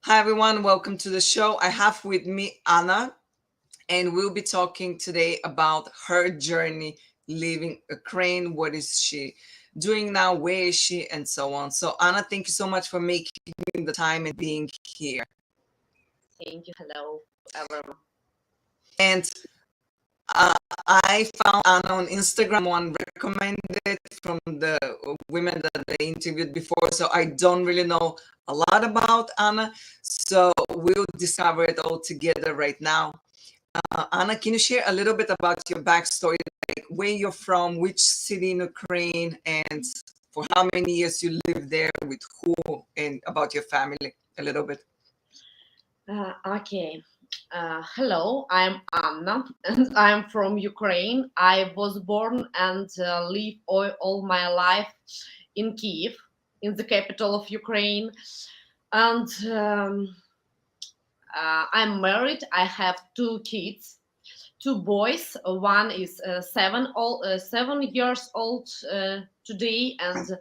Hi, everyone. Welcome to the show. I have with me Anna, and we'll be talking today about her journey leaving Ukraine. What is she doing now? Where is she? And so on. So, Anna, thank you so much for making the time and being here. Thank you. Hello, everyone. And I found Anna on Instagram. One recommended from the women that they interviewed before. So I don't really know a lot about Anna. So we'll discover it all together right now. Anna, can you share a little bit about your backstory, like where you're from, which city in Ukraine, and for how many years you lived there, with who, and about your family a little bit? Okay. Hello, I'm Anna, and I'm from Ukraine. I was born and live all my life in Kiev, in the capital of Ukraine. And I'm married. I have two kids, two boys. One is 7 years old today, and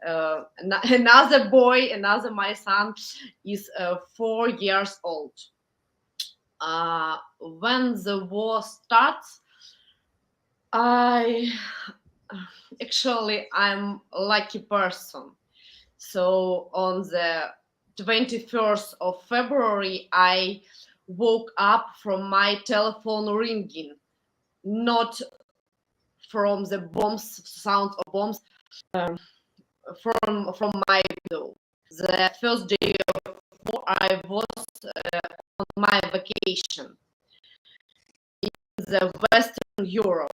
another boy, another my son, is 4 years old. When the war starts, I I'm a lucky person. So on the 21st of February, I woke up from my telephone ringing, not from the bombs, sound of bombs, um, from my window. The first day of war, I was on my vacation in the Western Europe.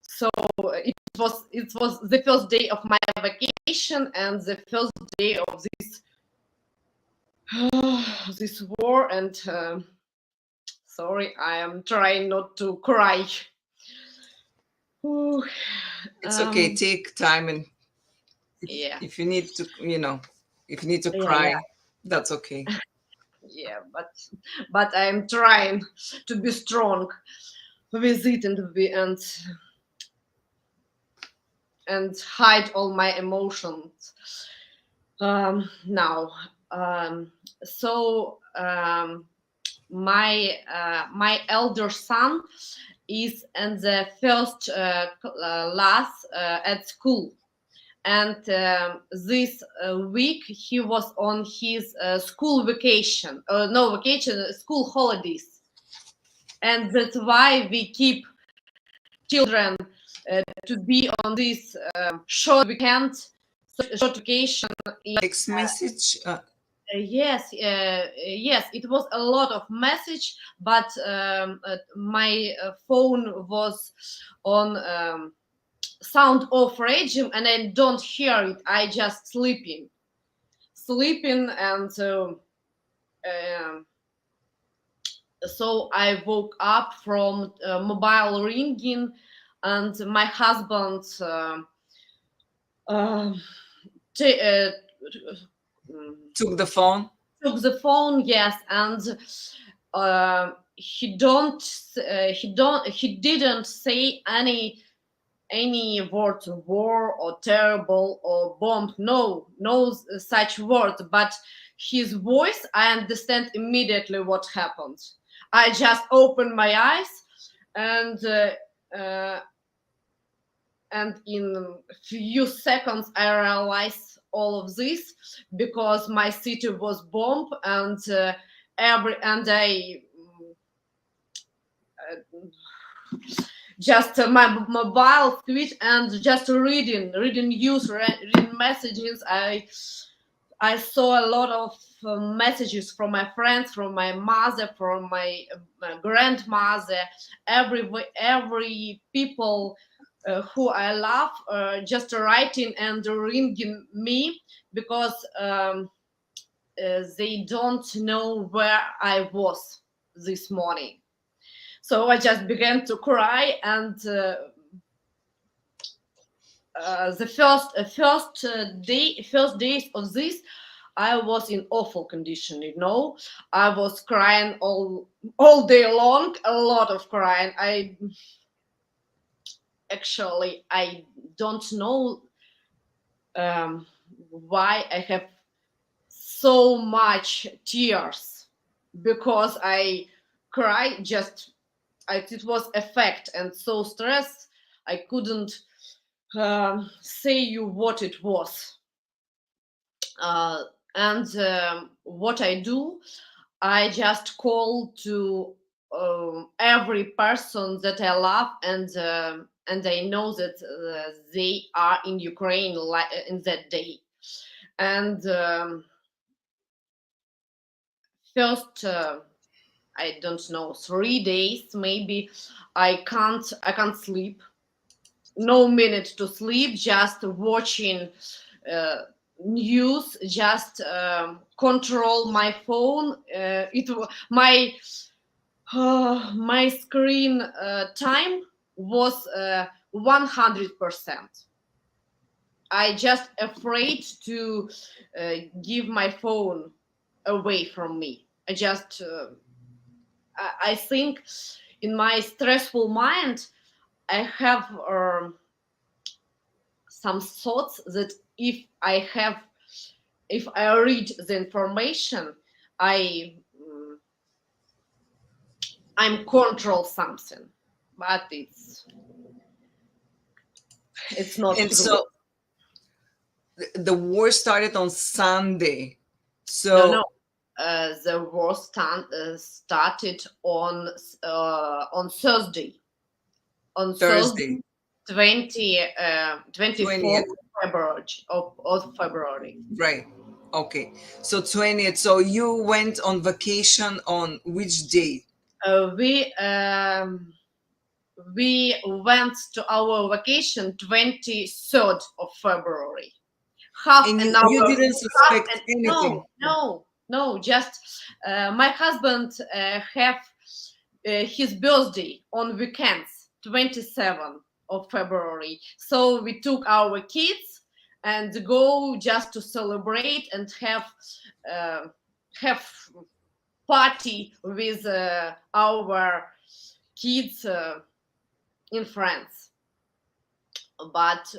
So it was the first day of my vacation and the first day of this this war. And sorry, I am trying not to cry. Ooh, It's okay. um, Take time, and yeah, if you need to, if you need to yeah, yeah, cry, that's okay. yeah. But I'm trying to be strong with it and hide all my emotions now. Um, so my elder son is in the first class at school, and this week he was on his school vacation, no vacation, school holidays, and that's why we keep children to be on this short weekend, short vacation. Text message. Yes, it was a lot of message, but my phone was on sound off regime, and I don't hear it. I just sleeping, and um, so I woke up from mobile ringing, and my husband uh, t- uh, Took the phone. took the phone, yes, and he didn't say any word war or terrible or bomb, no such word, but his voice, I understand immediately what happened. I just opened my eyes, and uh, and in few seconds I realized all of this, because my city was bombed, and every and I just my mobile switch and just reading news, reading messages. I saw a lot of messages from my friends, from my mother, from my grandmother, every people who I love, just writing and ringing me, because they don't know where I was this morning. So I just began to cry, and the first days of this, I was in awful condition. I was crying all day long, a lot of crying. I don't know um, why I have so much tears because I cry just it was effect and so stress I couldn't say you what it was. uh, and what I do, I just call to every person that I love, and I know that they are in Ukraine in that day. And first, I don't know, 3 days maybe, I can't sleep. No minute to sleep, just watching uh, news, just control my phone. My screen time was 100%. I just afraid to give my phone away from me. I think in my stressful mind I have some thoughts that if I read the information, I I'm control something, but it's not And good. so the war started on Sunday. No, no. So The war started on Thursday. On Thursday, Thursday, 24th 20th, February of February. right? Okay. So 20th. So you went on vacation on which day? Uh, we um, we went to our vacation 23rd of February. Half And an you hour. didn't Half suspect an anything. no, no, no. Just my husband have his birthday on weekends, 27th of February. So we took our kids and go just to celebrate and uh, have party with our kids in France. But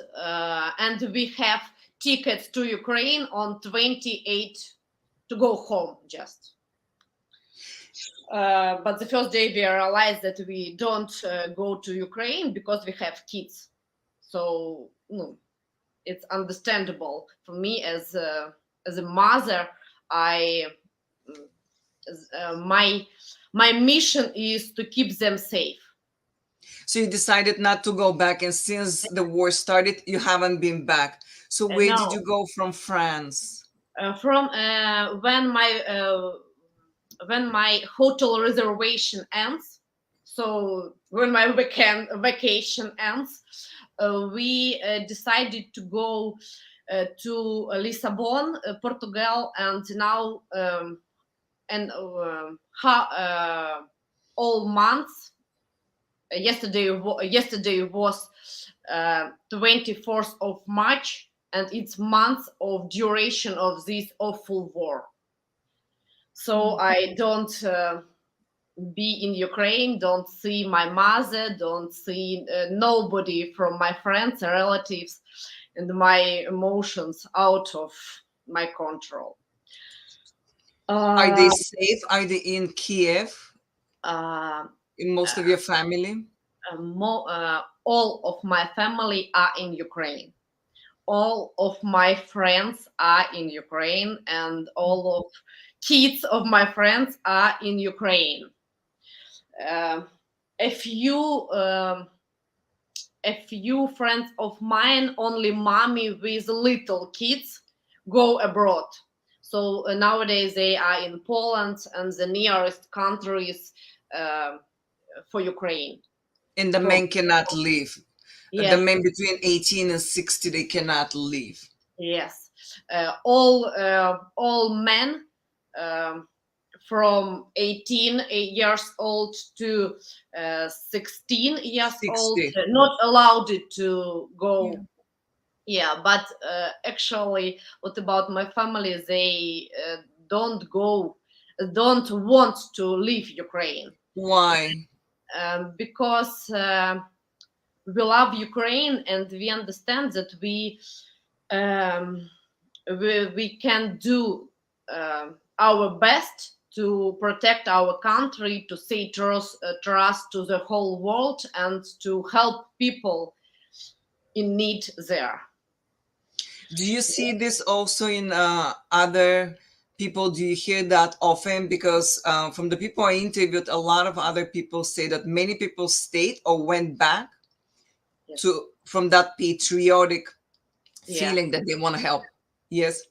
and we have tickets to Ukraine on 28 to go home just. But the first day we realized that we don't go to Ukraine because we have kids. So no, it's understandable for me as a mother. I my mission is to keep them safe. So you decided not to go back, and since the war started, you haven't been back. So where did you No, go from France? from when my hotel reservation ends, so when my vacation ends, we decided to go to Lisbon, Portugal, and now and all months. Yesterday was 24th of March, and it's months of duration of this awful war. So I don't be in Ukraine, don't see my mother, don't see nobody from my friends and relatives, and my emotions out of my control. Are they Uh, safe? Are they in Kiev? uh, In most of your family? all of my family are in Ukraine. All of my friends are in Ukraine, and all of kids of my friends are in Ukraine. Uh, a few friends of mine, only mommy with little kids, go abroad. So nowadays they are in Poland and the nearest countries uh, for Ukraine. And the From men cannot leave. The yes, men between 18 and 60, they cannot leave. yes, all men um, from 18 years old to 16 years old 60. not allowed to Yeah. go. Yeah, but actually, what about my family? They don't go, don't want to leave Ukraine Why? because we love Ukraine and we understand that we can do our best to protect our country, to say trust to the whole world, and to help people in need there. Do you see this also in other people? Do you hear that often? Because from the people I interviewed, a lot of other people say that many people stayed or went back Yes. to from that patriotic Yeah. feeling that they want to help. Yes.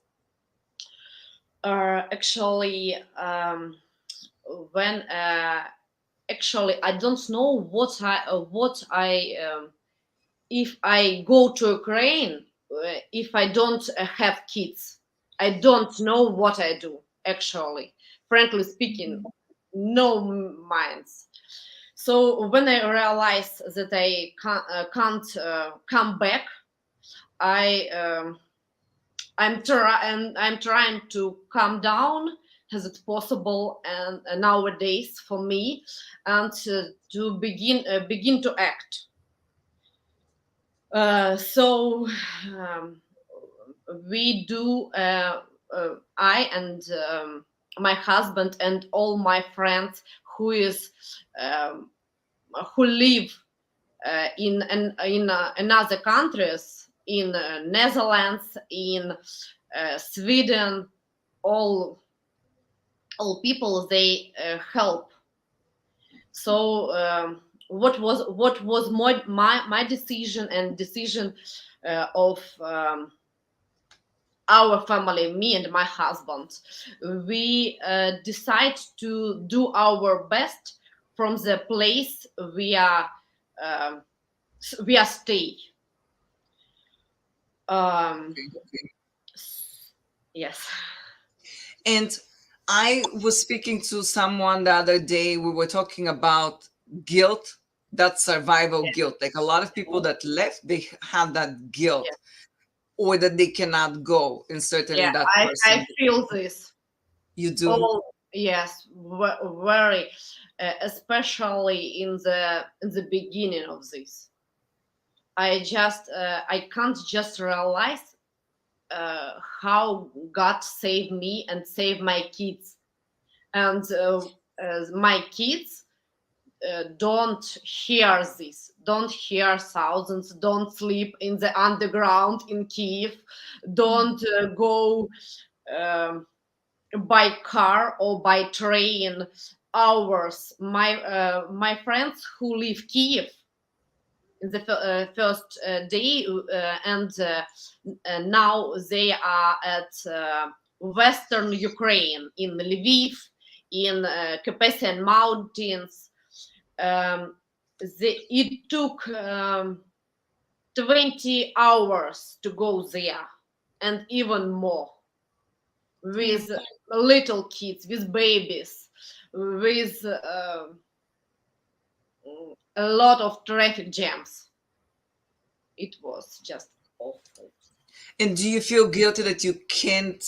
Actually, when actually I don't know what I if I go to Ukraine, if I don't have kids, I don't know what I do. Actually, frankly speaking, no minds. So when I realized that I can't come back, I I'm trying to calm down as it's possible and nowadays for me, and to begin to act. So um, we do. I and my husband and all my friends um, who live in another countries, in Netherlands, in Sweden, all people they help. So what was my decision and decision of our family, me and my husband, we decide to do our best from the place um, we are stay. Um, Okay. yes. And I was speaking to someone the other day. We were talking about guilt, that survival guilt. Like a lot of people that left, they have that guilt, Yeah, or that they cannot go. And certainly yeah, that I person, feel this. you do. Oh, yes, very, especially in the beginning of this. I can't just realize how God saved me and saved my kids, and my kids don't hear this, don't hear thousands, don't sleep in the underground in Kiev, don't go um, by car or by train hours. My friends who leave Kiev in the first day, and now they are at western Ukraine, in Lviv, in Carpathian Mountains. It took 20 hours to go there, and even more, Yeah. with little kids, with babies, with a lot of traffic jams. It was just awful. And do you feel guilty that you can't,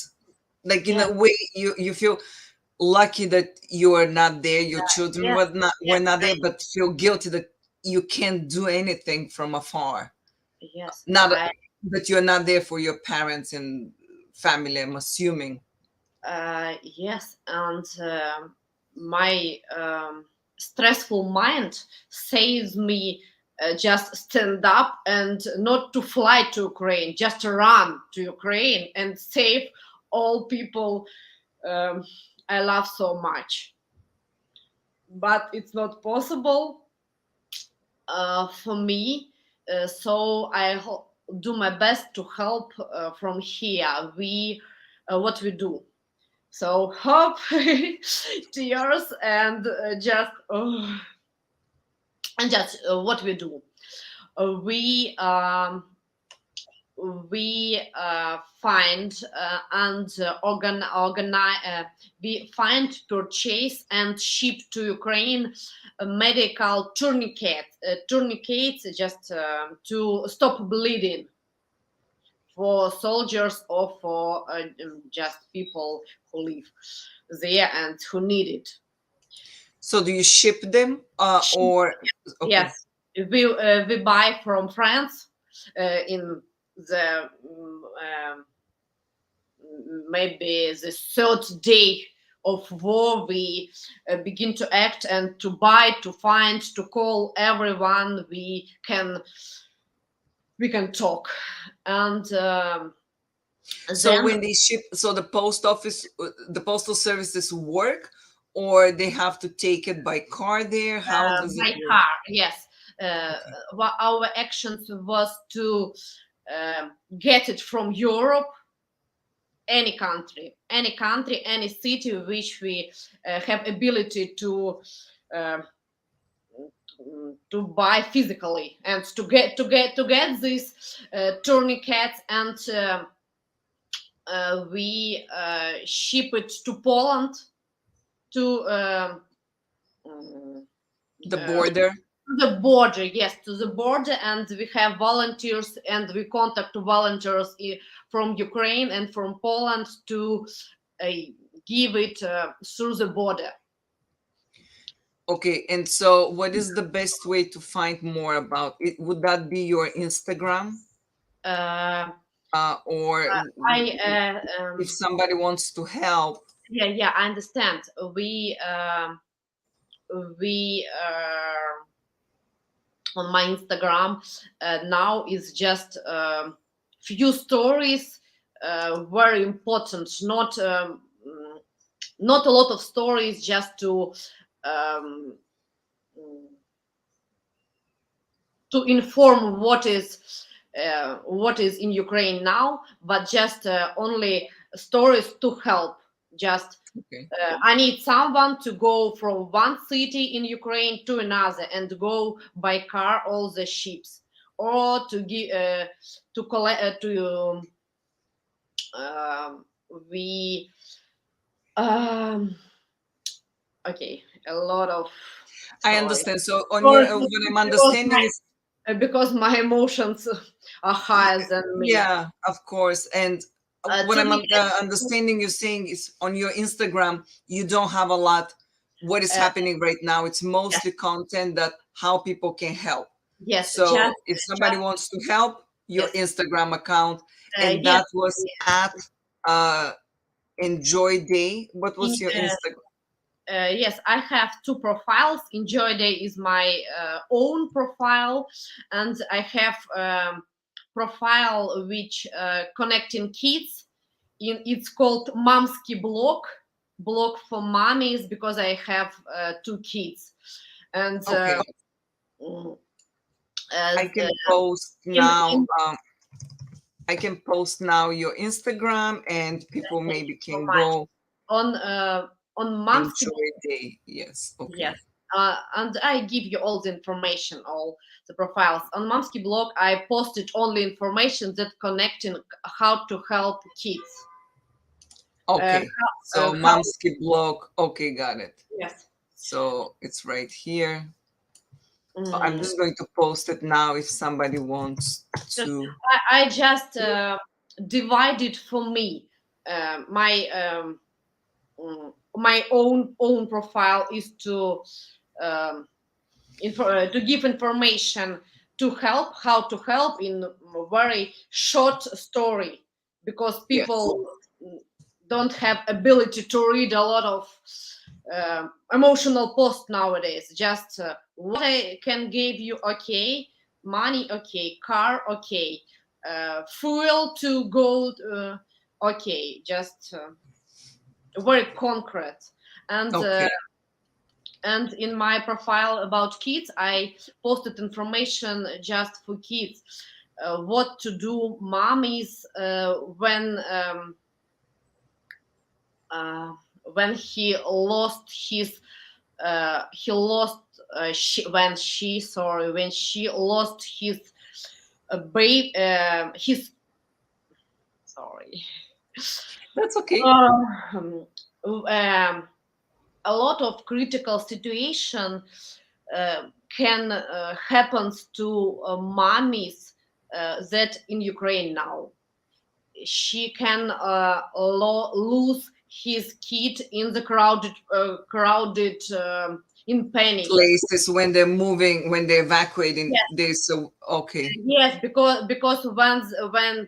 like in Yeah, a way, you feel lucky that you are not there, your children yes, were yes, not there, but feel guilty that you can't do anything from afar. yes. Not that you're not there for your parents and family, I'm assuming. Yes, and my stressful mind says me just stand up and not to fly to Ukraine, just to run to Ukraine and save all people um, I love so much. But it's not possible for me. So do my best to help from here. We what we do. So hope, tears, and just and just what we do. Uh, we um, we find and organize. We find, purchase, and ship to Ukraine medical tourniquets just to stop bleeding for soldiers or for just people who live there and who need it. So do you ship them or okay. Yes, we buy from France in the maybe the third day of war, we begin to act and to buy, to find, to call everyone we can talk. And So then when they ship, so the post office, the postal services work, or they have to take it by car there? How does it by work? car, yes. uh, Okay. our actions was to get it from Europe, any city which we have ability uh, to buy physically, and to get these tourniquets, and we ship it to Poland, to mm, The uh, border. the border, yes, to the border, and we have volunteers, and we contact volunteers from Ukraine and from Poland to uh, give it through the border. Okay, and so what is the best way to find more about it? Would that be your Instagram? Uh, Or I if somebody wants to help? yeah, I understand. We on my Instagram now is just few stories, very important. Not a lot of stories, just um, to inform what is in Ukraine now, but just only stories to help. Just Okay. I need someone to go from one city in Ukraine to another and go by car all the ships, or to give to collect to um, we okay, a lot of, I sorry, understand. So on your, sorry, what I'm because understanding is, my emotions are higher than me. yeah, of course. And what I'm Tourniquet, understanding you're saying is on your Instagram, you don't have a lot what is uh, happening right now. It's yes, mostly content that how people can help. yes, So if somebody wants to help, your yes, Instagram account, and yes. that was at uh Enjoy Day. What In, was your Instagram? yes, I have two profiles. Enjoy Day is my own profile, and I have profile which connecting kids. It's called Momsky blog for mommies, because I have two kids, and Okay, mm, I as can post now. in I can post now your Instagram, and people thank maybe you so can much. go On Momsky, enjoy day. Yes. yes. Okay. And I give you all the information, all the profiles. On Momsky blog, I posted only information that connecting how to help kids. Okay. So How, Mamski blog. Okay, got it. yes. So it's right here. So I'm Mm, just going to post it now if somebody wants just to. I just divided for me. My my own profile is um, to give information, to help, how to help in a very short story, because Yes. people don't have ability to read a lot of emotional post nowadays. Just what I can give you, okay, money, okay, car, okay, fuel to go, okay, just very concrete. and uh, Okay. and in my profile about kids, I posted information just for kids, what to do mommies uh, when he lost his he lost she, when she sorry when she lost his babe his sorry That's okay. um, um, a lot of critical situation uh, can happens to mommies that in Ukraine now. She can lose his kid in the crowded in panic. Places when they're moving, when they're evacuating, Yes, they so okay. yes, because when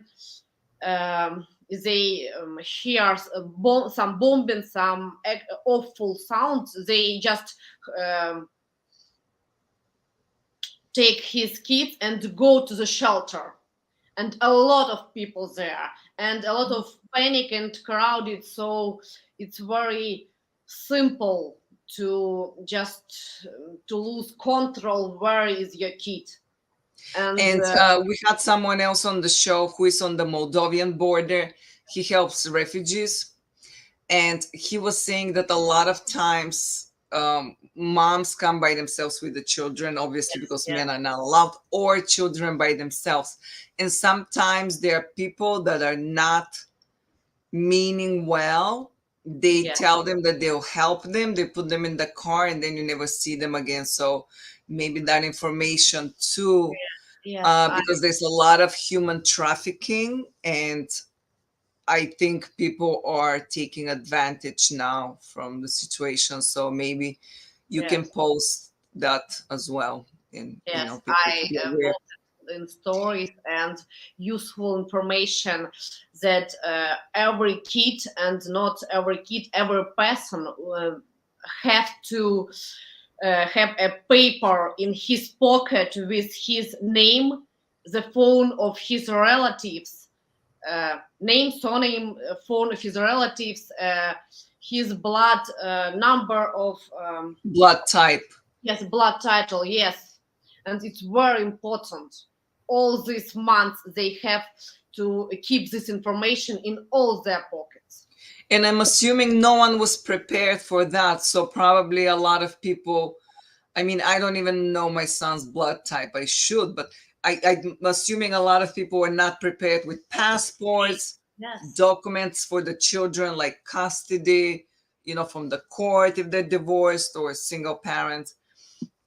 they hear some bombing, some awful sounds, they just um, take his kids and go to the shelter. And a lot of people there, and a lot of panic and crowded. So it's very simple to just to lose control. Where is your kid? And And we had someone else on the show who is on the Moldovan border. He helps refugees. And he was saying that a lot of times moms come by themselves with the children, obviously, yes, because yes, men are not allowed, or children by themselves. And sometimes there are people that are not meaning well. They yes, tell them that they'll help them, they put them in the car, and then you never see them again. So maybe that information too, yes, because there's a lot of human trafficking, and I think people are taking advantage now from the situation. So maybe you can yes, post that as well, and yes. people I to be aware. in stories and useful information that every kid, and not every kid, every person have to have a paper in his pocket with his name, the phone of his relatives, name, surname, phone of his relatives, his blood number of Blood type. yes, blood title, yes, and it's very important. All these months they have to keep this information in all their pockets. And I'm assuming no one was prepared for that. So probably a lot of people, I mean, I don't even know my son's blood type. I should, but I'm assuming a lot of people were not prepared with passports, Yes. documents for the children, like custody, from the court if they're divorced or single parents.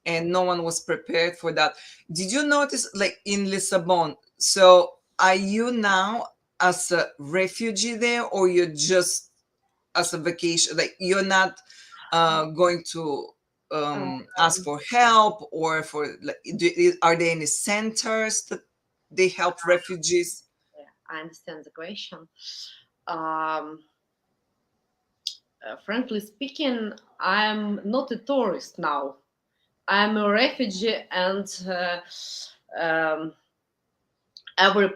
And no one was prepared for that. Did you notice, like in Lisbon? So are you now as a refugee there, or you're just as a vacation? Like you're not going to ask Um, for help, or for like, are there any centers that they help refugees? yeah, I understand the question. Um, Frankly speaking, I'm not a tourist now. I'm a refugee, and um, every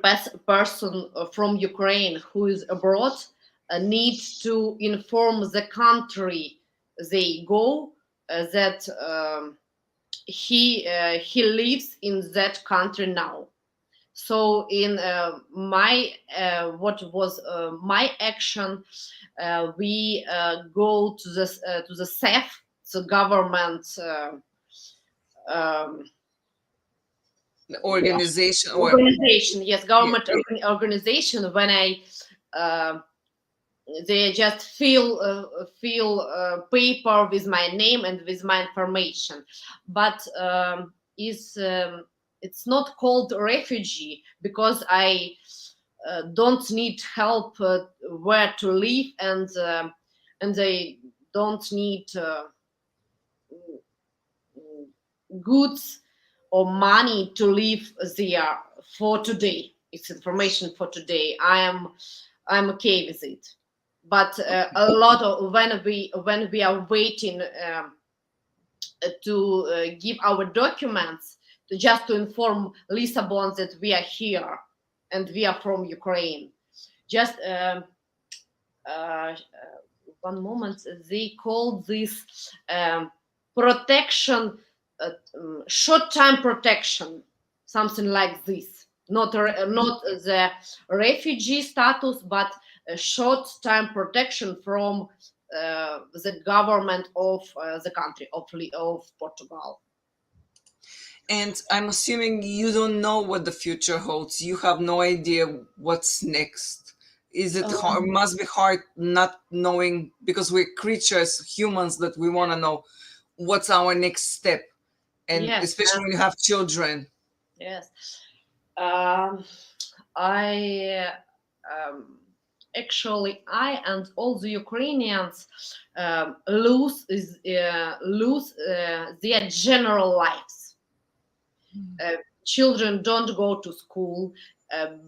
person from Ukraine who is abroad needs to inform the country they go that he lives in that country now. So in my what was my action, we go to the SEF, the government um, Organization or organization, yes, yeah, government organization. When I uh, they just fill paper with my name and with my information, but is it's not called refugee because I don't need help where to live, and they don't need goods or money to live there for today. It's information for today. I'm okay with it. But a lot of when we are waiting to give our documents to just to inform Lisbon that we are here and we are from Ukraine. Just uh, one moment, they call this protection, short time protection, something like this. Not the refugee status, but a short time protection from the government of the country of Portugal. and I'm assuming you don't know what the future holds. You have no idea what's next. Is it hard? Um, Must be hard not knowing, because we're creatures, humans, that we want to know what's our next step, and yes, especially when you have children. yes. Um, I um, Actually, I and all the Ukrainians lose their general lives. Uh, Children don't go to school.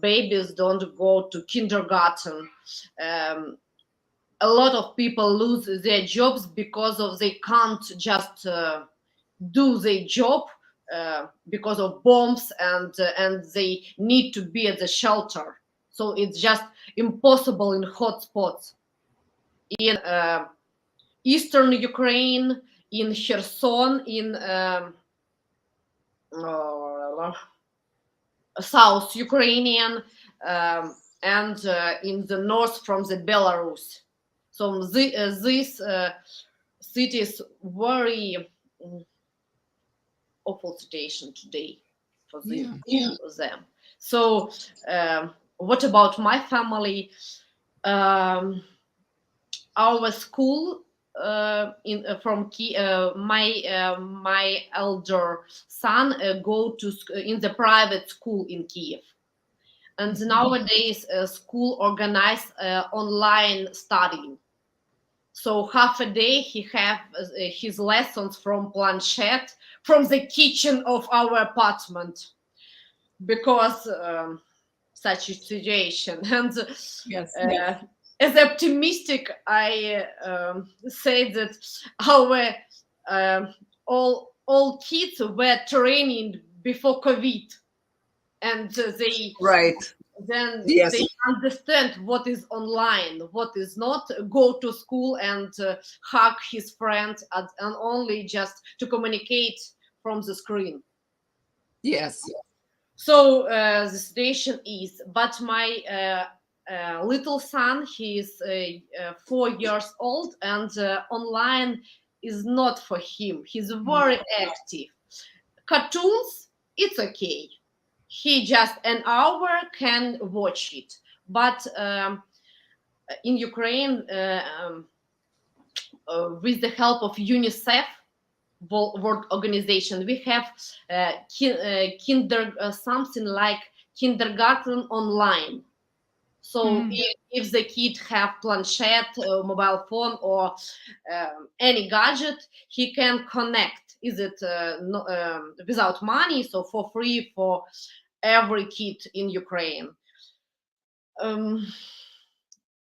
babies don't go to kindergarten. Um, a lot of people lose their jobs because of they can't just do their job because of bombs, and they need to be at the shelter. So it's just impossible in hotspots in eastern Ukraine, in Kherson, in uh, South Ukrainian, and in the north from the Belarus. So this city is very awful situation today for Yeah. them. So what about my family? Um, our school in from my elder son go to in the private school in Kiev, and nowadays school organize online studying. So half a day he have his lessons from planchette from the kitchen of our apartment, because such a situation. And Yes. as optimistic, I say that our all kids were training before COVID, and they Right. then Yes. they understand what is online, what is not. Go to school and hug his friend, and only just to communicate from the screen. Yes. So the situation is, but my little son, he is 4 years old, and online is not for him. He's very active. Cartoons, it's okay. He just an hour can watch it. But in Ukraine, with the help of UNICEF, World Organization, we have something like kindergarten online. So if the kid have planchette, mobile phone, or any gadget, he can connect. Is it without money, so for free for every kid in Ukraine. Um,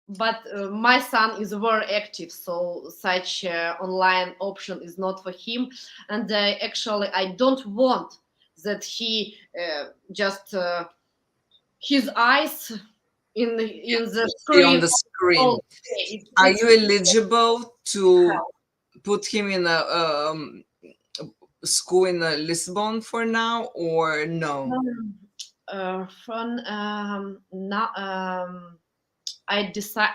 but my son is very active, so such online option is not for him. And actually I don't want that he just his eyes in the See on screen the all screen. day. Are you eligible to put him in a school in Lisbon for now, or no? From now I decide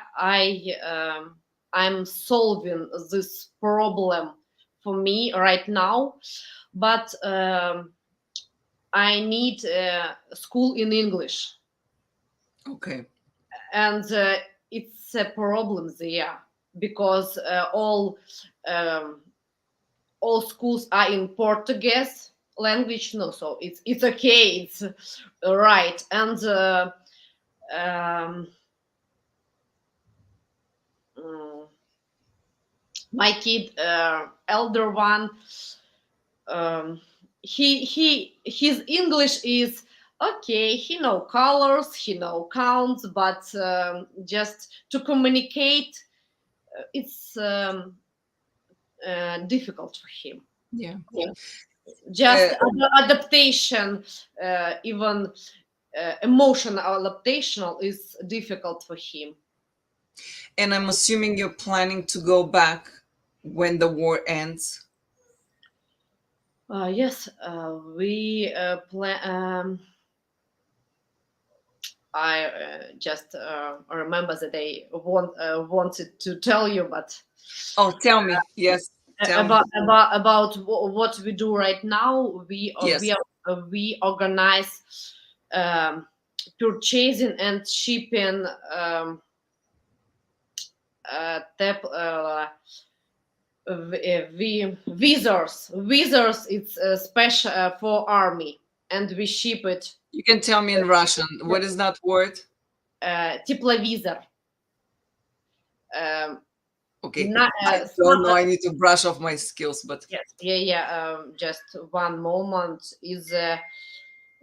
I'm solving this problem for me right now, but I need school in English, Okay. and it's a problem there because um, all schools are in Portuguese language. No, so it's okay, it's right, and um, mm, my kid, elder one, um, his English is okay. He know colors, he know counts, but just to communicate, it's difficult for him. Yeah. Just Uh, adaptation, even emotional adaptation is difficult for him. and I'm assuming you're planning to go back when the war ends. Yes, we plan. I just remember that I wanted to tell you, but Oh, tell me. Yes, tell me. about what we do right now. Yes. We organize um, purchasing and shipping tap. Visors. Visors, it's special for army, and we ship it. You can tell me in Russian. What is that word? Тепловизор. Um, Okay. I don't know. I need to brush off my skills, but yes, yeah. Just one moment. Is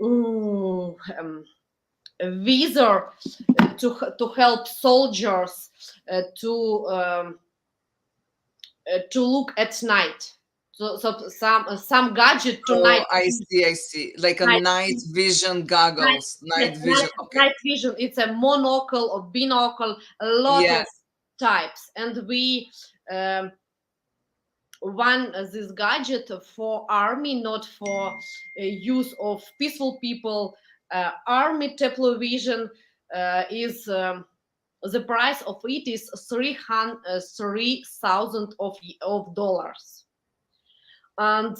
ooh, visor to help soldiers to look at night. So some gadget to Oh, night I see, I see. Like a night night vision night goggles, yes night vision. Okay. night vision. It's a monocle or binocle, a lot of Yes, types, and we one this gadget for army, not for use of peaceful people. Army Teplovision is the price of it is 3,000 of dollars, and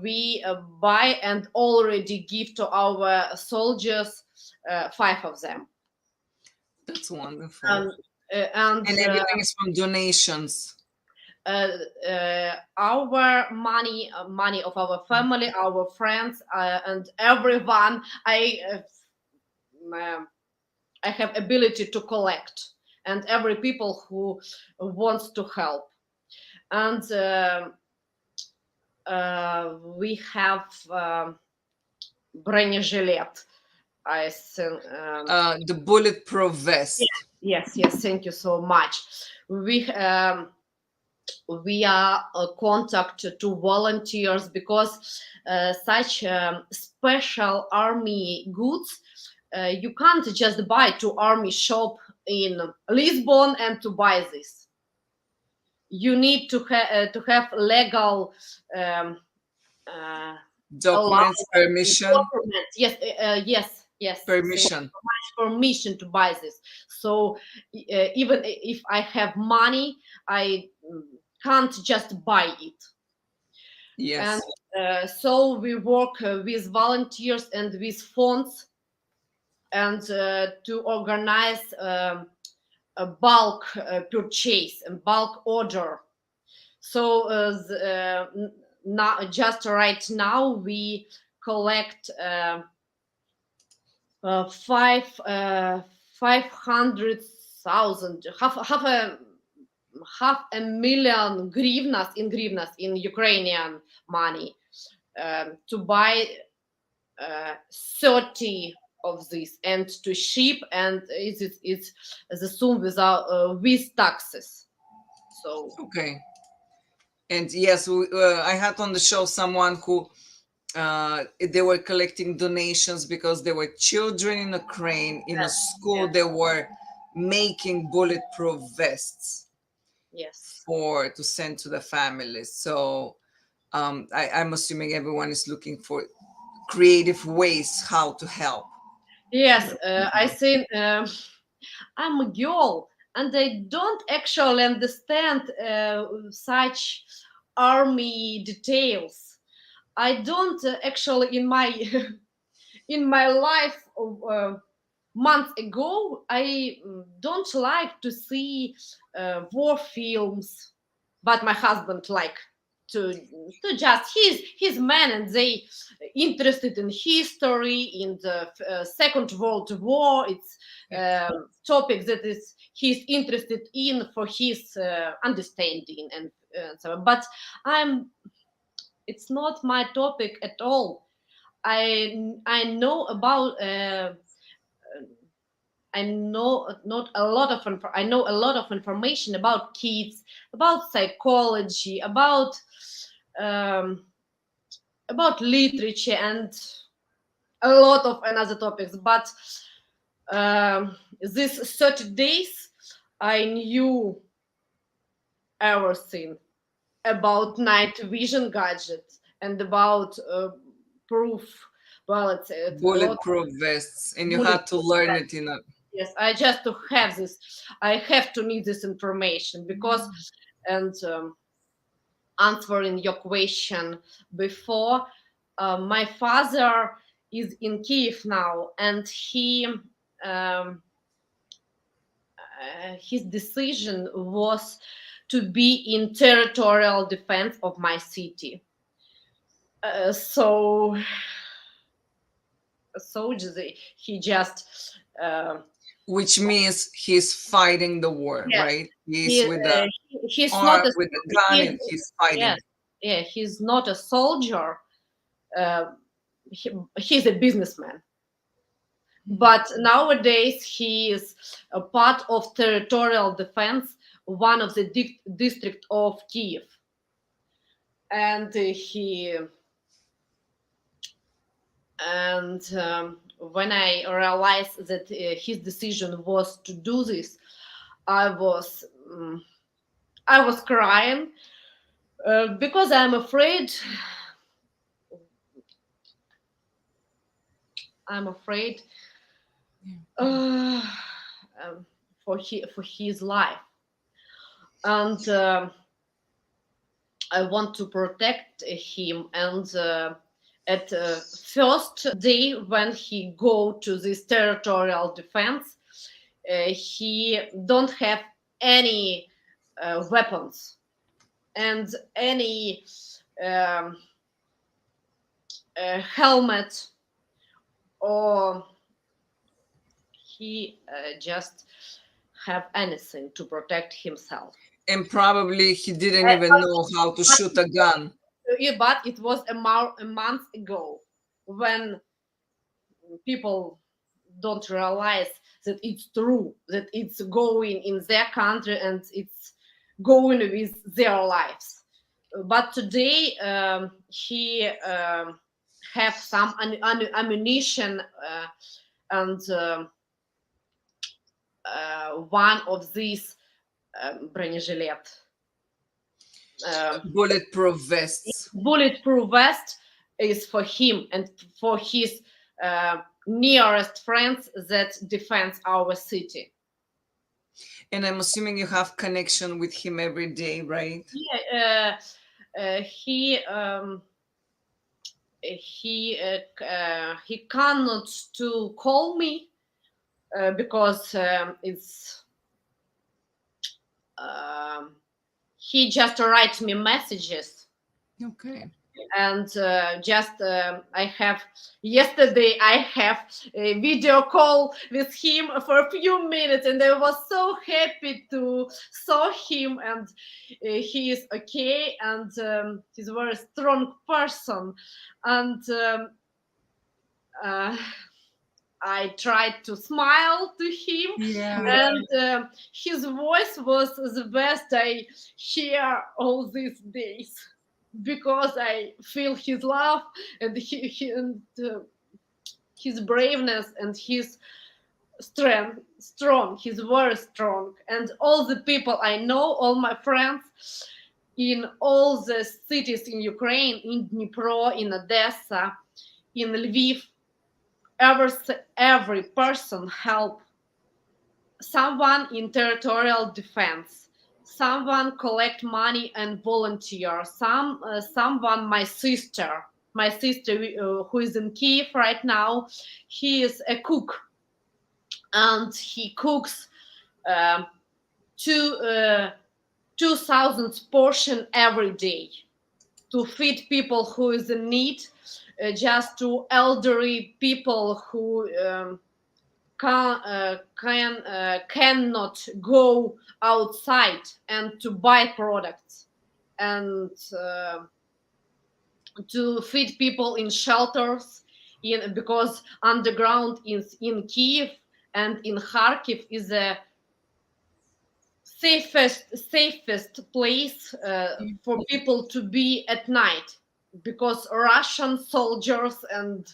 we buy and already give to our soldiers five of them, that's wonderful. and and And everything is from donations. our money of our family, our friends, and everyone. Um, I have ability to collect, and every people who wants to help, and we have bronежилет. I think. The bulletproof vest. Yes. Thank you so much. We we are contact to volunteers because such special army goods you can't just buy to army shop in Lisbon and to buy this. You need to have legal um, uh, allow Documents, permission, document. Yes. Thank you permission. so much. Permission to buy this. So even if I have money, I can't just buy it. And Yes. so we work with volunteers and with funds, and to organize a bulk purchase and bulk order. So now, just right now, we collect five 500,000, half a million grivnas in Ukrainian money, to buy 30 of this and to ship, and it's the sum without with taxes. So Okay. And yes, I had on the show someone who they were collecting donations because there were children in Ukraine in a school. yes, They were making bulletproof vests yes. for to send to the families. So I'm assuming everyone is looking for creative ways how to help. Yes, I think I'm a girl and I don't actually understand such army details. I don't actually in my in my life months ago. I don't like to see war films, but my husband like to just he's man, and they interested in history, in the Second World War. It's topic that is he's interested in for his understanding, and so. But I'm it's not my topic at all. I know about I know not a lot of I know a lot of information about kids, about psychology, um, about literature, and a lot of another topics. But these 30 days, I knew everything about night vision gadgets and about proof. Well, it's a lot Bulletproof vests, and you of had to learn it in a. yes, I just to have this. I have to need this information because, and answering your question before, my father is in Kiev now, and um, his decision was to be in territorial defense of my city. He just Which means he's fighting the war, yes, right? He's with the he's not arm, a with the gun, he's, and he's fighting. yes, yeah, he's not a soldier. uh, he's a businessman, But nowadays he is a part of territorial defense, one of the district of Kiev, and he and when I realized that his decision was to do this, I was I was crying because I'm afraid. I'm afraid uh, for his life, and I want to protect him. And at first day when he go to this territorial defense, he don't have any weapons and any um, helmet, or he just have anything to protect himself. And probably he didn't even know how to But, shoot a gun. yeah, but it was a month ago when people don't realize that it's true, that it's going in their country and it's going with their lives. But today he have some ammunition, and one of these бронежилет, Bulletproof vests. bulletproof vest is for him and for his nearest friends that defends our city. And I'm assuming you have connection with him every day, right? Yeah, he cannot to call me because he just writes me messages. Okay. And just I have yesterday I have a video call with him for a few minutes, and I was so happy to saw him, and he is okay, and he's a very strong person, and uh, I tried to smile to him, Yeah. and his voice was the best I hear all these days, because I feel his love and his braveness and his strength. Strong, he's very strong, and all the people I know, all my friends in all the cities in Ukraine, in Dnipro, in Odessa, in Lviv, every person help someone in territorial defense, someone collect money and volunteer, someone, my sister who is in Kiev right now, he is a cook, and he cooks um, two 2,000 portion every day to feed people who is in need, just to elderly people who cannot go outside and to buy products, and to feed people in shelters, because underground in Kiev and in Kharkiv is a safest place for people to be at night, because Russian soldiers and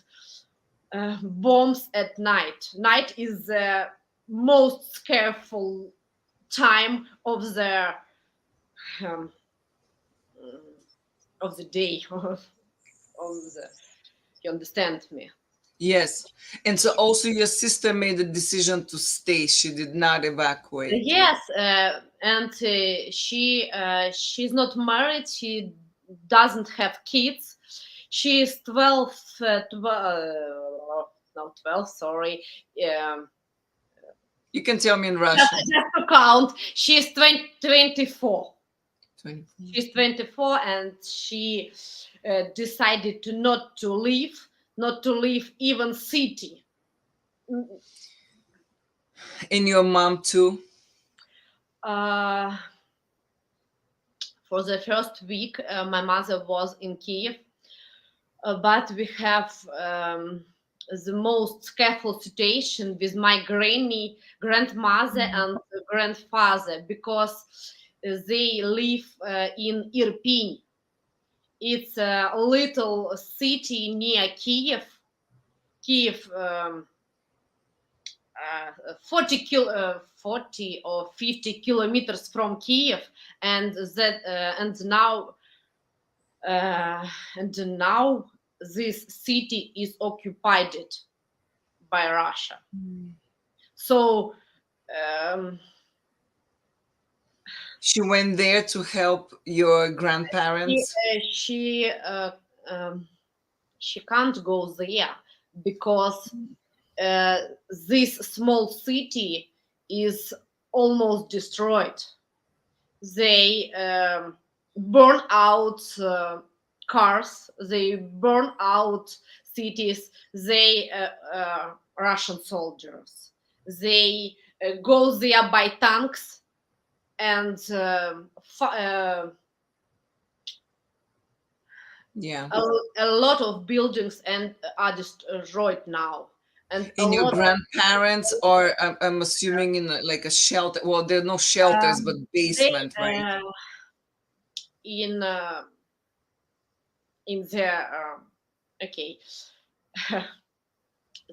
bombs at night. Night is the most scareful time um, of the day. You understand me? Yes. And so also your sister made the decision to stay. She did not evacuate. Yes, and she's not married. She doesn't have kids. She is 12, no 12. Sorry. Um, You can tell me in just, Russian. just to count, she's 24. 24. She's 24, and she decided to not to leave, not to leave even city. And your mom too? Uh, for the first week, my mother was in Kiev, but we have the most careful situation with my grandmother, Mhm. and grandfather, because they live in Irpin. It's a little city near Kiev. Kiev, 40 or 50 kilometers from Kiev, and that uh, and now this city is occupied by Russia. Mm. So um, She went there to help your she grandparents. uh, she uh, um, she can't go there because uh, this small city is almost destroyed. They burn out cars, they burn out cities, they Russian soldiers, they go there by tanks, and Yeah. a, a lot of buildings and are destroyed now, and a And your lot grandparents are, I'm assuming, in like a shelter. Well, there are no shelters, but they basement, right? in in their okay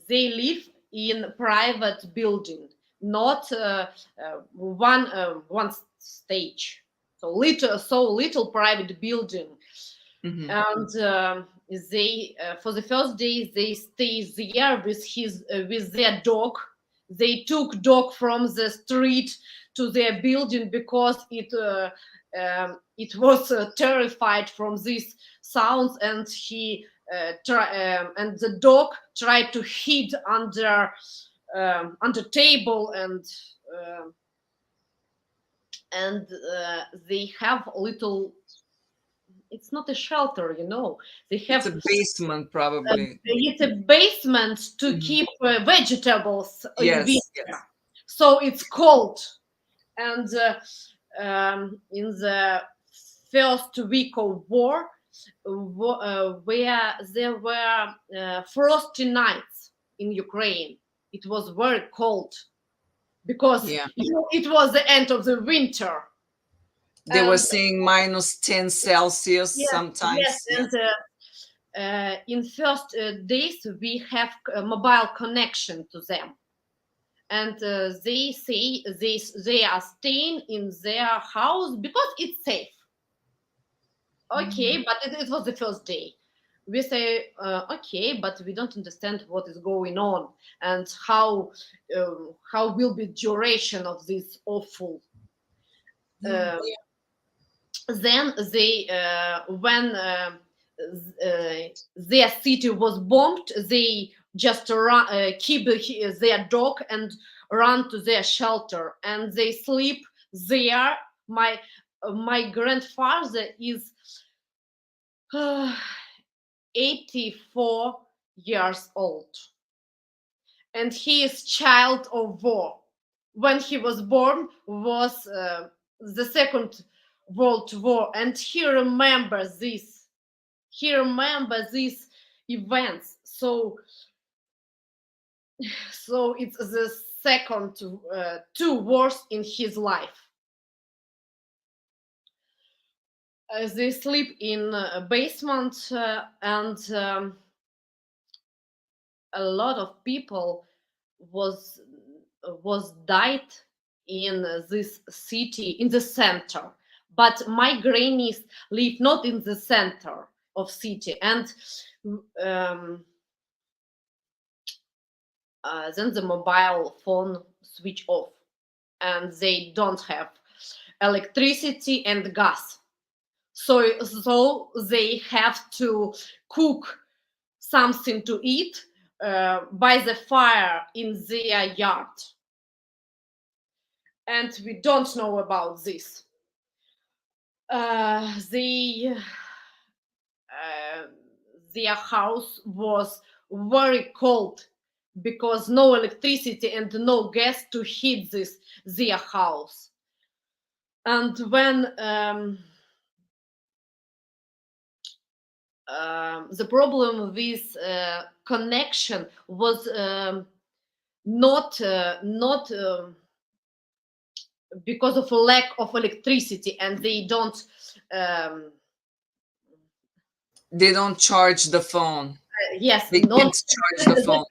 they live in private building, not one stage. So little private building, Hmm. and they for the first day they stay there with their dog. They took dog from the street to their building because it was terrified from these sounds, and and the dog tried to hide under table, and they have a little. It's not a shelter. They It's have a basement, probably. it's a basement to Mhm. keep vegetables in Yes, winter, yes. so it's cold. And in the first week of war, where there were frosty nights in Ukraine, it was very cold because Yeah. it was the end of the winter. They were And saying -10 Celsius yes, yes, sometimes. Yeah. and in first days we have a mobile connection to them, and they say they are staying in their house because it's safe. Okay, Mhm. but it was the first day. We say okay, but we don't understand what is going on, and how will be duration of this awful. Yeah. um then they when their city was bombed, they just keep their dog and run to their shelter, and they sleep there. My grandfather is 84 years old, and he is child of war. When he was born was the Second World War, and he remembers these events. So it's the second two wars in his life. They sleep in a basement, and a lot of people was was died in this city in the center, but my grannies live not in the center of city, and um, then the mobile phone switch off, and they don't have electricity and gas, so they have to cook something to eat by the fire in their yard, and we don't know about this. They their house was very cold because no electricity and no gas to heat this their house. And when the problem with connection was not because of a lack of electricity, and um, They don't charge the phone. yes, They not can't charge the the, phone.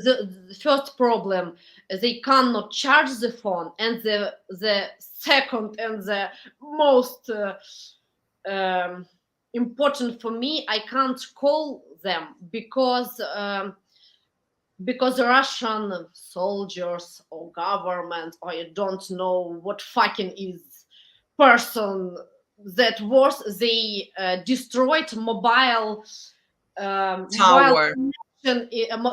the first problem, they cannot charge the phone, and the second and the most important for me, I can't call them because the Russian soldiers or government, or I don't know what fucking is person that was, they destroyed mobile Tower. connection,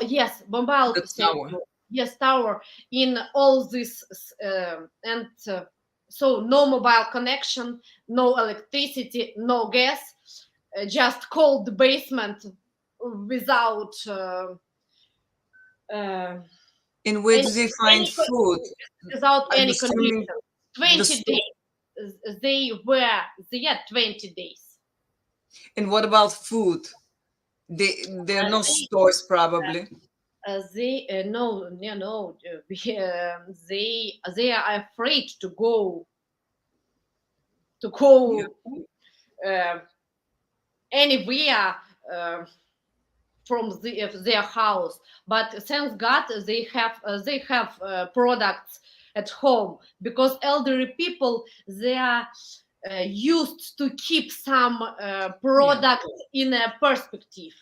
yes, mobile, The thank tower. you, yes, tower in all this, and so no mobile connection, no electricity, no gas, just cold basement without uh, In which any, they find any food. without I'm any assuming condition. the 20 soup. days they were there. 20 days. And what about food? There are no They stores probably. they no no no they are afraid to Yeah. go uh, anywhere from their house, but thank god they have products at home, because elderly people, they are used to keep some Yeah. product in a perspective.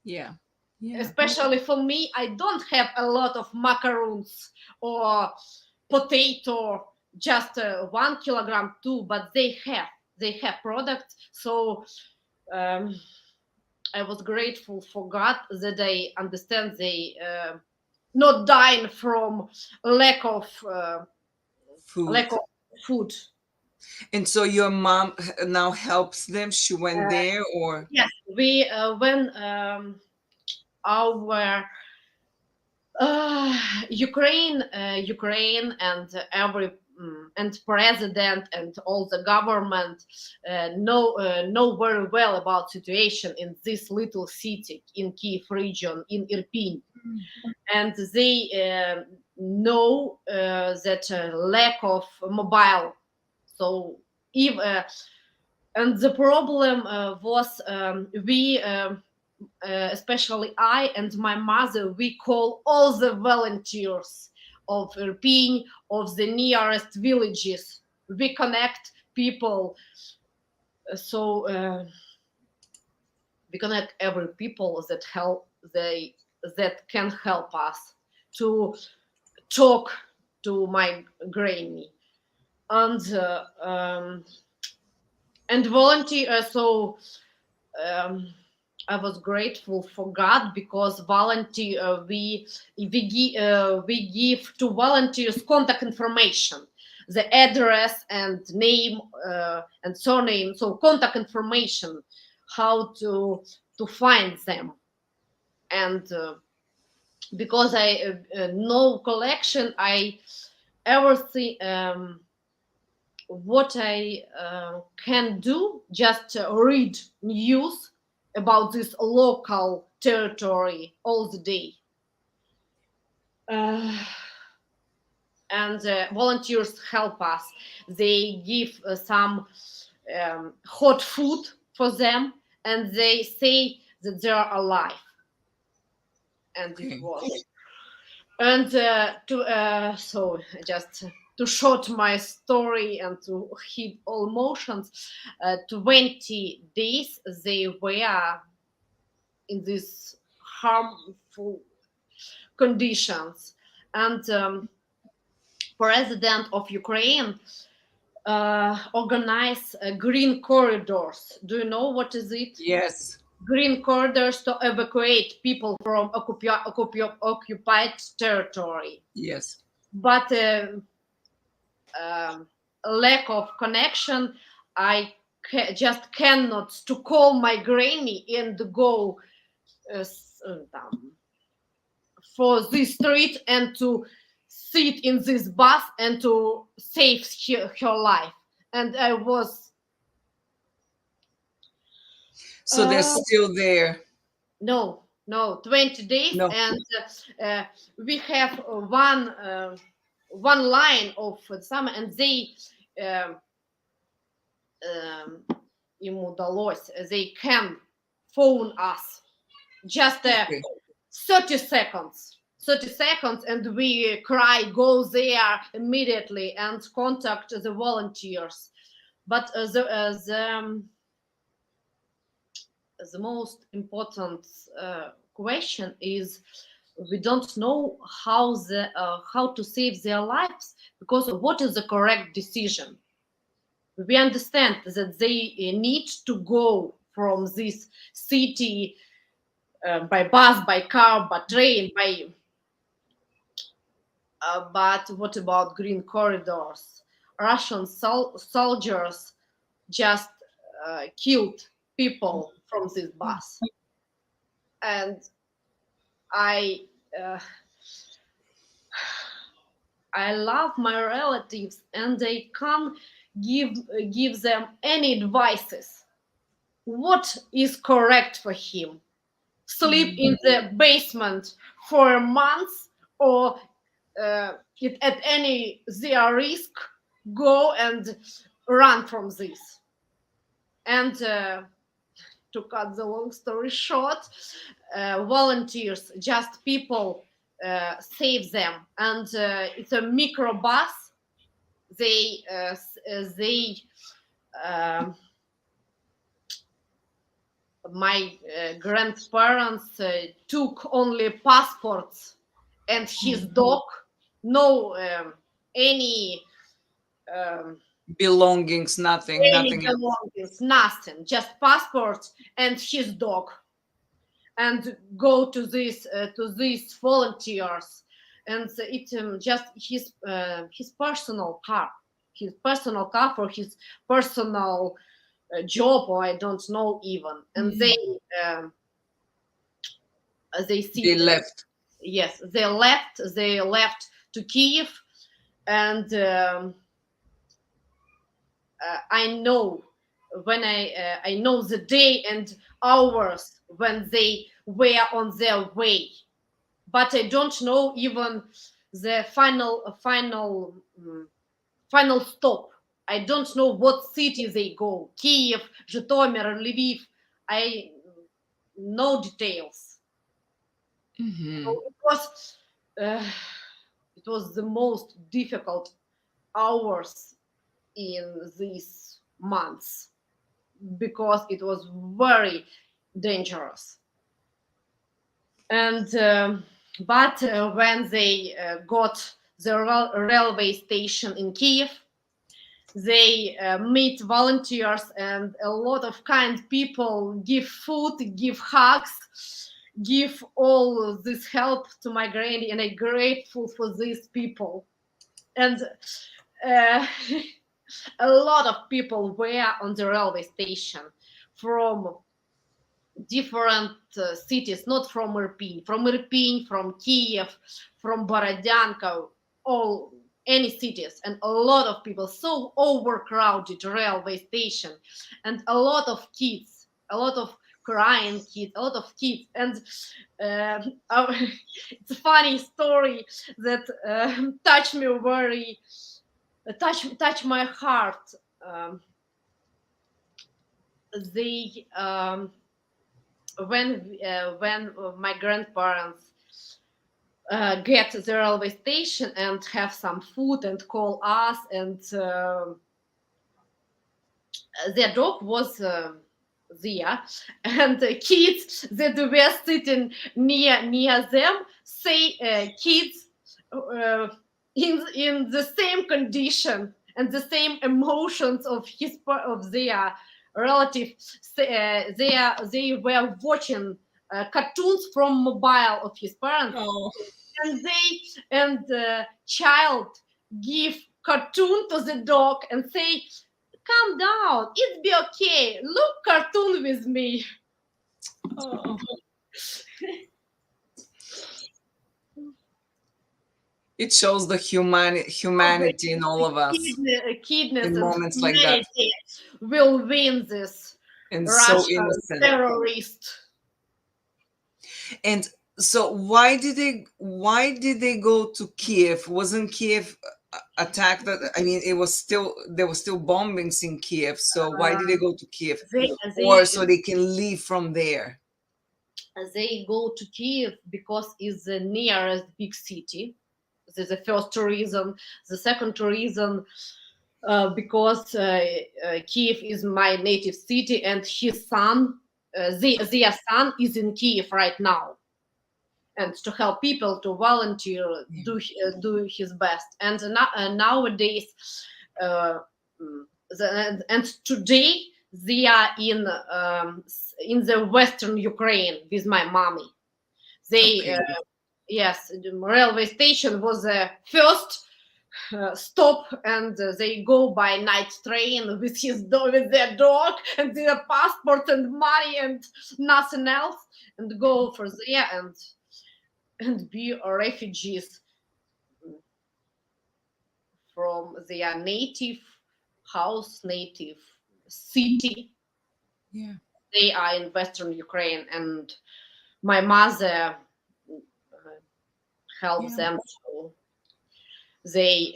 Yeah. Yeah. Especially for me, I don't have a lot of macaroons or potato, just 1 kilogram too, but they have products. So um, I was grateful for God that they understand they not dying from lack of uh, Food. lack of food. And so your mom now helps them. She went Uh, there, or yes, we when our Ukraine and every and president and all the government know very well about situation in this little city in Kiev region in Irpin, and they know that lack of mobile. So if and the problem was we especially I and my mother, we call all the volunteers of Irpin, of the nearest villages. We connect people, so we connect every people that help they that can help us to talk to my granny, and volunteer. Um, I was grateful for God, because volunteer we give to volunteers contact information, the address and name and surname, so contact information, how to find them, and because I no collection, I everything what I can do, just read news about this local territory all the day. Uh, and volunteers help us. They give some hot food for them, and they say that they are alive. And it okay. was. And so just to short my story and to hit all emotions, 20 days they were in these harmful conditions, and president of Ukraine organized green corridors. Do you know what is it? Yes. Green corridors to evacuate people from occupied territory. Yes. But um, lack of connection, I just cannot to call my granny and go for this street and to sit in this bus and to save her life. And I was So they're still there. no, 20 days, No. and we have one line of summer, and they um, им удалось, they can phone us just Okay. 30 seconds. 30 seconds, and we cry, go there immediately and contact the volunteers. But the most important question is, we don't know how to save their lives, because what is the correct decision. We understand that they need to go from this city by bus, by car, by train, by but what about green corridors? Russian soldiers just killed people from this bus, and I uh, I love my relatives, and they can't give them any advices. What is correct for him? Sleep Mm. in the basement for a month, or at any their risk go and run from this. And to cut the long story short, volunteers, just people, save them, and it's a microbus. They um my grandparents took only passports and his Mm. dog, no any um, Belongings, nothing, any nothing else. belongings, nothing, just passport and his dog, and go to these volunteers, and it just his personal car for his personal job, or I don't know even, and Mm. um, they They see left. yes, they left to Kiev, and I know when I know the day and hours when they were on their way, but I don't know even the final stop. I don't know what city they go, Kiev, Zhytomyr, Lviv. I no details. Hmm. So uh, it was the most difficult hours in these months, because it was very dangerous. And but when they got the railway station in Kiev, they meet volunteers, and a lot of kind people give food, give hugs, give all this help to my granny, and I'm grateful for these people. And uh, a lot of people were on the railway station from different cities, not from Irpin, from Kiev, from Borodyanka, all any cities, and a lot of people. So overcrowded railway station, and a lot of kids, a lot of crying kids, a lot of kids, and it's a funny story that touched me very, touch my heart. Um, they when my grandparents get the railway station and have some food and call us, and their dog was there, and the kids that were sitting near them say, kids in the same condition and the same emotions of of their relative, they were watching cartoons from mobile of his parents, Oh. and they and the child give cartoon to the dog and say, calm down, it's be okay, look cartoon with me. Oh. It shows the Oh, the humanity in all of us kidness in and moments like that, humanity will win this and so Russian innocent. terrorist. And so why did they go to Kiev? Wasn't Kiev attacked? I mean, there was still bombings in Kiev. So why did they Um, go to Kiev? they Or they so they can leave from there? they go to Kiev because it's the nearest big city. This is the first reason. The second reason, because Kiev is my native city, and his son, their son, is in Kiev right now, and to help people to volunteer, Yeah. do his best. And nowadays, uh, and today they are in the western Ukraine with my mommy. They Okay. Yes, the railway station was the first stop, and they go by night train with with their dog and their passport and money and nothing else, and go for there and be refugees from their native house, native city. Yeah. They are in western Ukraine, and my mother helps Yeah. them. So they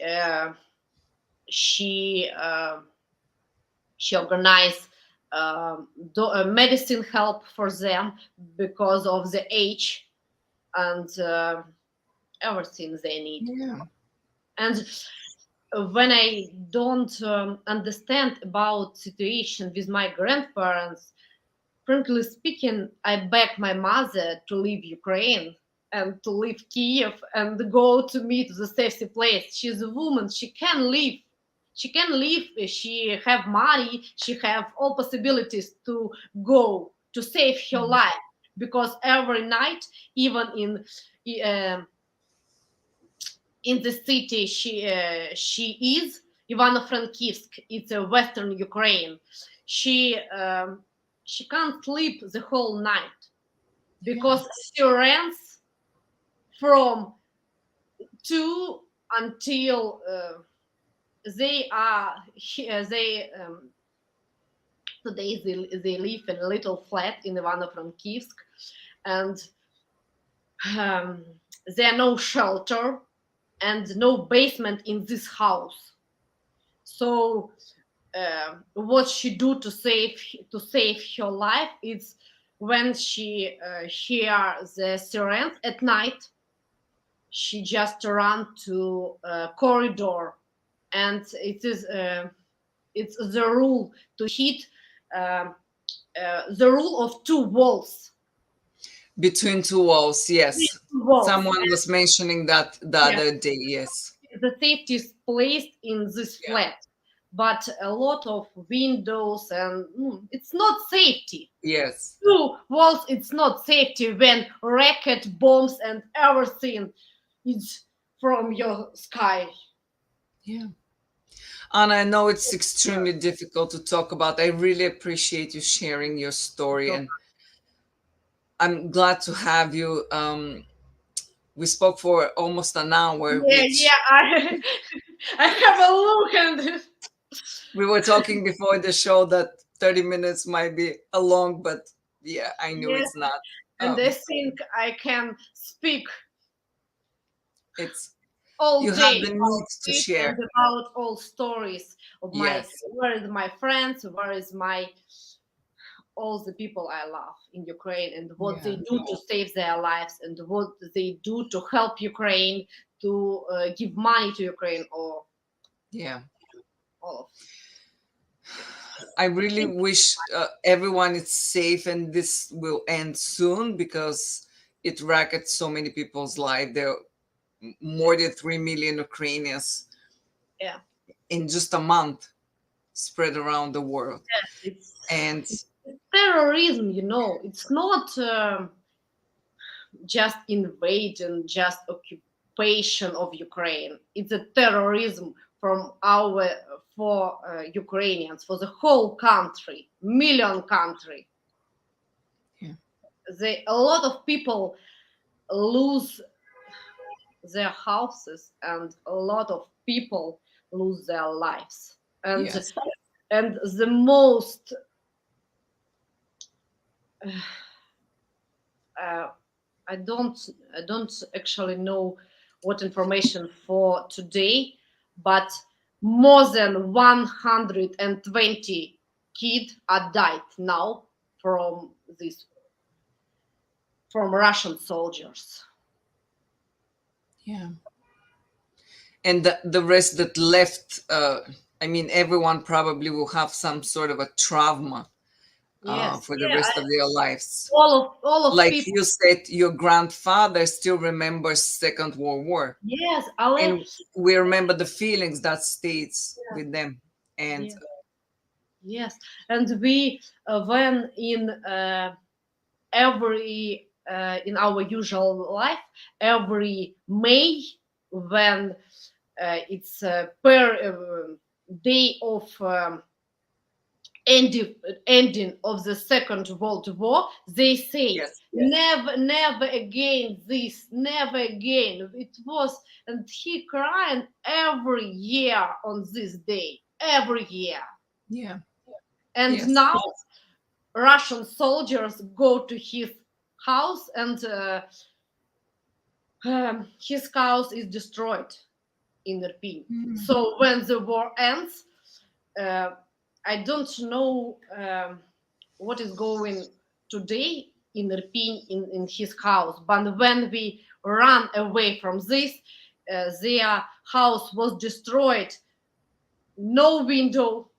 she she organized medicine help for them because of the age and everything they need. Yeah. And when I don't understand about situation with my grandparents, frankly speaking, I beg my mother to leave Ukraine and to leave Kiev and go to meet the safety place. She's a woman. She can leave. She can leave. She have money. She have all possibilities to go to save her life. Because every night, even uh, in the city she is Ivano-Frankivsk, it's a western Ukraine. She she can't sleep the whole night Yeah. because sirens from 2 until they are they today they live in a little flat in Ivano-Frankivsk, and um, there are no shelter and no basement in this house. So what she do to save her life is when she hear the sirens at night, she just run to a corridor, and it's the rule to hit um the rule of two walls. Between two walls, yes. Walls. Someone was mentioning that the Yeah, other day, yes. the safety is placed in this Yeah. flat, but a lot of windows and it's not safety. Yes. Two walls, it's not safety when rocket bombs and everything is from your sky. Yeah. And I know it's extremely difficult to talk about. I really appreciate you sharing your story, So, and I'm glad to have you. We spoke for almost an hour, yeah, which yeah, I have a look, and we were talking before the show that 30 minutes might be a long, but yeah, I knew yes, it's not. and I Um, think I can speak it's all you have day the about need to it and share. about all stories of my, Yes. where is my friends, where is my, all the people I love in Ukraine, and what they Yeah. do to save their lives, and what they do to help Ukraine, to give money to Ukraine, or Yeah. all of I really wish everyone is safe and this will end soon because it wrecked so many people's lives. There are more than 3 million Ukrainians yeah. in just a month spread around the world. It's, And it's terrorism, it's not just invasion, just occupation of Ukraine. It's a terrorism from our for Ukrainians, for the whole country, million country. yeah, A lot of people lose their houses, and a lot of people lose their lives. yes, And the most uh, I don't actually know what information for today, but more than 120 kids are died now from this from Russian soldiers. Yeah. And the rest that left, I mean, everyone probably will have some sort of a trauma Yes, for the yeah, rest of their lives. all of Like people. you said, your grandfather still remembers Second World War, Yes, Ale. and we remember the feelings that stays Yeah, with them. And yeah, yes, and we when in our usual life every May when it's per day of ending ending of the Second World War, they said, yes, never, never again this, never again. It was, and he crying every year on this day, every year. yeah, And yes, now Russian soldiers go to his house, and his house is destroyed in Irpin. mm, So when the war ends, uh, I don't know what is going today in Irpin in his house, but when we ran away from this, their house was destroyed. No window,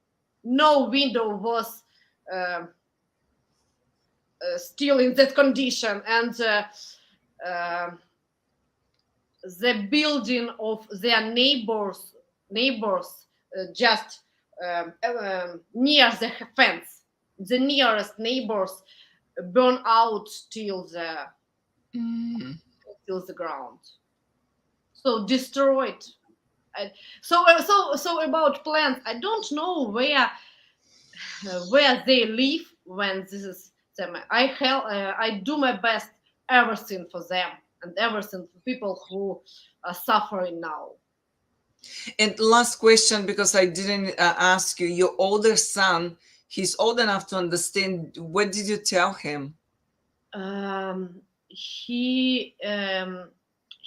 no window was uh, still in that condition, and uh, the building of their neighbors just near the fence, the nearest neighbors burn out mm. till the ground, so destroyed. So about plants, I don't know where they live when this is them. I do my best, everything for them and everything for people who are suffering now. And last question, because I didn't ask you, your older son, he's old enough to understand. What did you tell him? He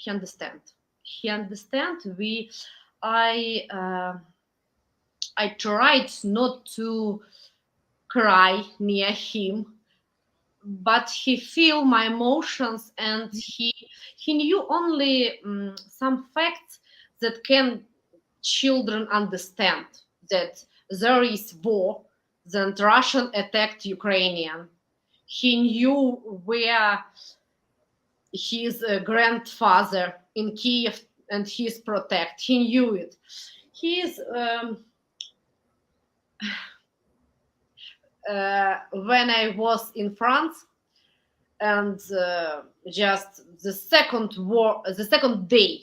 understand. He understand. I uh, I tried not to cry near him, but he feel my emotions, and he knew only some facts that can children understand, that there is war, that Russian attacked Ukrainian. He knew where his grandfather in Kiev and his protect. He knew it. He is when I was in France, and just the second day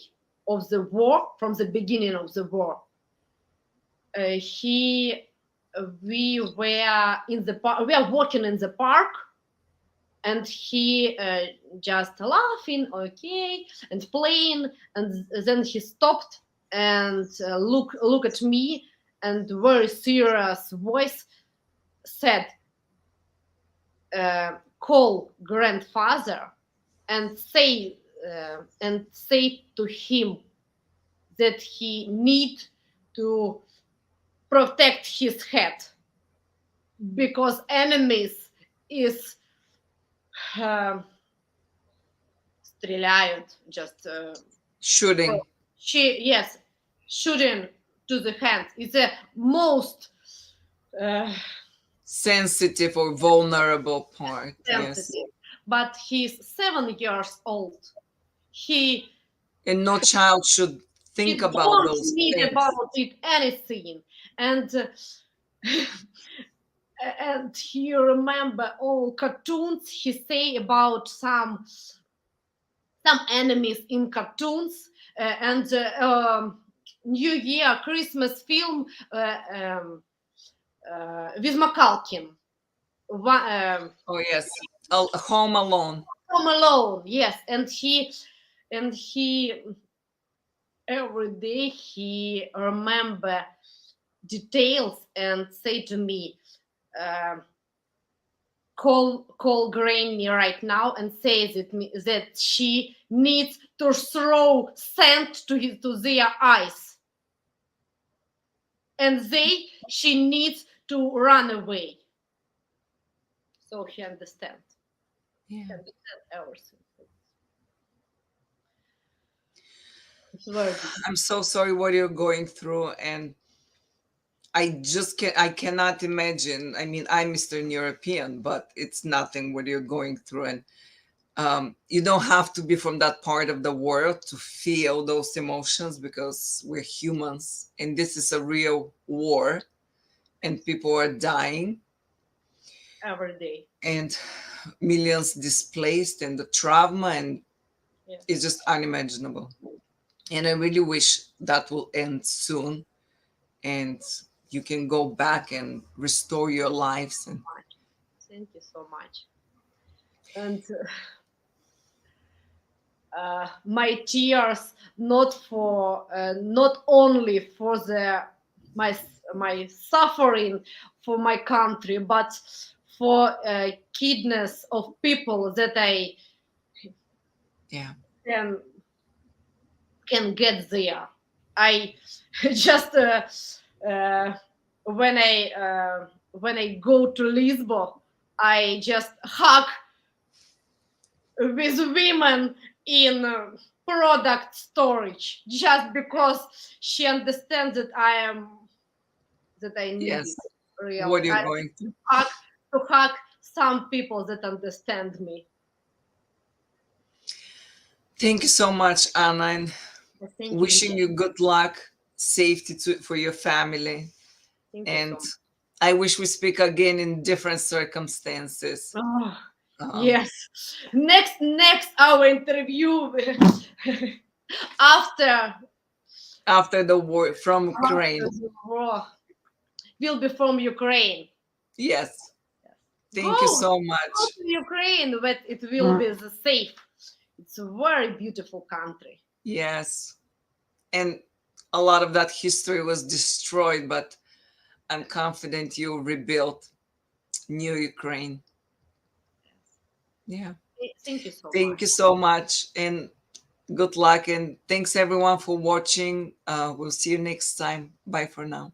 of the war, from the beginning of the war, he we were in the park. We are walking in the park, and he just laughing, okay, and playing, and then he stopped and look at me, and very serious voice said, call grandfather and say to him that he need to protect his head, because enemies is uh, стреляют, just Shooting. yes, shooting to the hand. It's the most uh, Sensitive or vulnerable part. Yes. sensitive. But he's 7 years old. He And no child should think he about don't those need about things. it anything, and and he remember all cartoons he say about some enemies in cartoons, and New Year Christmas film with Makalkin. Oh, yes. Home Alone. Home Alone, yes, and he every day he remember details and say to me, uh, call Granny right now and say that she needs to throw sand to their eyes, and she needs to run away. So he understands. Yeah. Everything. It's very good. I'm so sorry what you're going through, and I cannot imagine. I mean, I'm Eastern European, but it's nothing what you're going through. And you don't have to be from that part of the world to feel those emotions, because we're humans and this is a real war and people are dying Every day. and millions displaced, and the trauma, and Yeah. it's just unimaginable. And I really wish that will end soon and you can go back and restore your lives. And Thank you so much. And my tears not only for my my suffering for my country, but for kindness of people that I yeah, can get there. I just uh, when I go to Lisbon, I just hug with women in product storage just because she understands that I need yes, it really. what you're I going through. hug to hug some people that understand me. Thank you so much, Anna, and Thank you, wishing Lucia. you good luck, safety for your family. Thank you so And much. I wish we speak again in different circumstances. Oh, Um, yes. Next our interview after After the war from after Ukraine. the war will be from Ukraine. Yes. Thank you Go so go much. to Ukraine, but it will be the safe. It's a very beautiful country. Yes. And a lot of that history was destroyed, but I'm confident you rebuilt new Ukraine. Yeah. Thank you so Thank much. you so much. And good luck. And thanks everyone for watching. We'll see you next time. Bye for now.